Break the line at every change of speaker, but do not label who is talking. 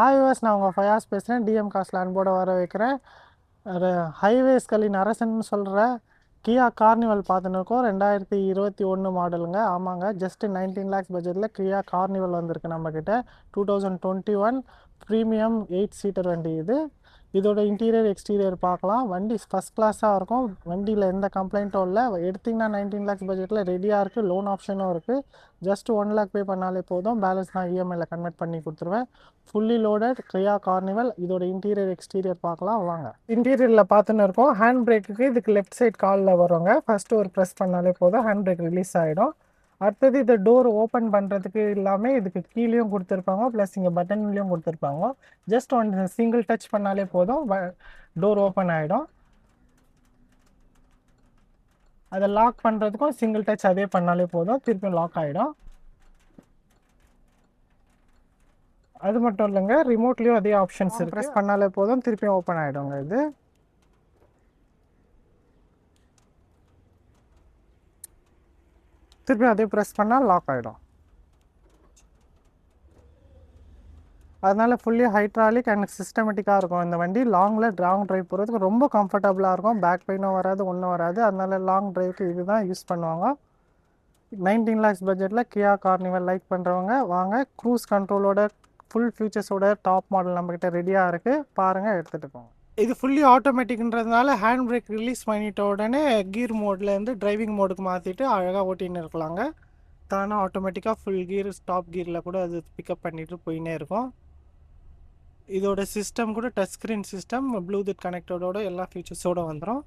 Hi was, நான் உங்கள் ஃபயாஸ் பேசுகிறேன். டிஎம் காஸ்ட்ல அன்போடு வர வைக்கிறேன். ஹைவேஸ்களின் அரசன்னு சொல்கிற கியா கார்னிவல் பார்த்துன்னு இருக்கோம். 2021 மாடலுங்க. ஆமாங்க, ஜஸ்ட் 19 lakhs பட்ஜெட்டில் கியா கார்னிவல் வந்திருக்கு நம்மக்கிட்ட. 2021 ப்ரீமியம் 8 சீட்டர் வண்டி இது. இதோட இன்டீரியர் எக்ஸ்டீரியர் பார்க்கலாம். வண்டி ஃபஸ்ட் கிளாஸாக இருக்கும். வண்டியில் எந்த கம்ப்ளைண்ட்டும் இல்லை. எடுத்திங்கன்னா 19 lakhs பட்ஜெட்டில் ரெடியாக இருக்குது. லோன் ஆப்ஷனும் இருக்குது. ஜஸ்ட் 1 lakh பே பண்ணாலே போதும். பேலன்ஸ் நான் இஎம்ஐயில் கன்வெர்ட் பண்ணி கொடுத்துருவேன். ஃபுல்லி லோடட் கியா கார்னிவல். இதோட இன்டீரியர் எக்ஸ்டீரியர் பார்க்கலாம் வாங்க. இன்டீரியரில் பார்த்துன்னு இருக்கோம். ஹேண்ட் பிரேக்குக்கு இதுக்கு லெஃப்ட் சைட் காலில் வருவாங்க. ஃபஸ்ட்டு ஒரு ப்ரெஸ் பண்ணாலே போதும், ஹேண்ட் பிரேக் ரிலீஸ் ஆகிடும். அடுத்தது இந்த டோர் ஓப்பன் பண்ணுறதுக்கு எல்லாமே இதுக்கு கீழேயும் கொடுத்துருப்பாங்க, ப்ளஸ் இங்கே பட்டன்லேயும் கொடுத்துருப்பாங்க. ஜஸ்ட் ஒன் சிங்கிள் டச் பண்ணாலே போதும், டோர் ஓப்பன் ஆகிடும். அதை லாக் பண்ணுறதுக்கும் சிங்கிள் டச் அதே பண்ணாலே போதும், திருப்பியும் லாக் ஆகிடும். அது மட்டும் இல்லைங்க, ரிமோட்லேயும் அதே ஆப்ஷன்ஸ் இருக்குது. ப்ரெஸ் பண்ணாலே போதும், திருப்பியும் ஓப்பன் ஆகிடுங்க. இது திருப்பியும் அதே ப்ரெஸ் பண்ணால் லாக் ஆகிடும். அதனால் ஃபுல்லி ஹைட்ராலிக் அண்ட் சிஸ்டமேட்டிக்காக இருக்கும் இந்த வண்டி. லாங்கில் லாங் ட்ரைவ் போகிறதுக்கு ரொம்ப கம்ஃபர்டபுளாக இருக்கும். பேக் பெயினும் வராது, ஒன்றும் வராது. அதனால் லாங் ட்ரைவுக்கு இது தான் யூஸ் பண்ணுவாங்க. 19 lakhs பட்ஜெட்டில் கியா கார்னிவல் லைக் பண்ணுறவங்க வாங்க. க்ரூஸ் கண்ட்ரோலோட ஃபுல் ஃபியூச்சர்ஸோட டாப் மாடல் நம்மக்கிட்ட ரெடியாக இருக்குது. பாருங்கள், எடுத்துகிட்டு போங்க. இது ஃபுல்லி ஆட்டோமேட்டிக்ன்றதுனால ஹேண்ட் பிரேக் ரிலீஸ் பண்ணிட்ட உடனே கீர் மோட்லேருந்து டிரைவிங் மோடுக்கு மாற்றிட்டு அழகாக ஓட்டின்னு இருக்கலாங்க. தானே ஆட்டோமேட்டிக்காக ஃபுல் கீர் டாப் கீரில் கூட அது பிக்கப் பண்ணிட்டு போயின்னே இருக்கும். இதோட சிஸ்டம் கூட டச் ஸ்க்ரீன் சிஸ்டம், ப்ளூடூத் கனெக்டடோட எல்லா ஃபீச்சர்ஸோடு வந்துடும்.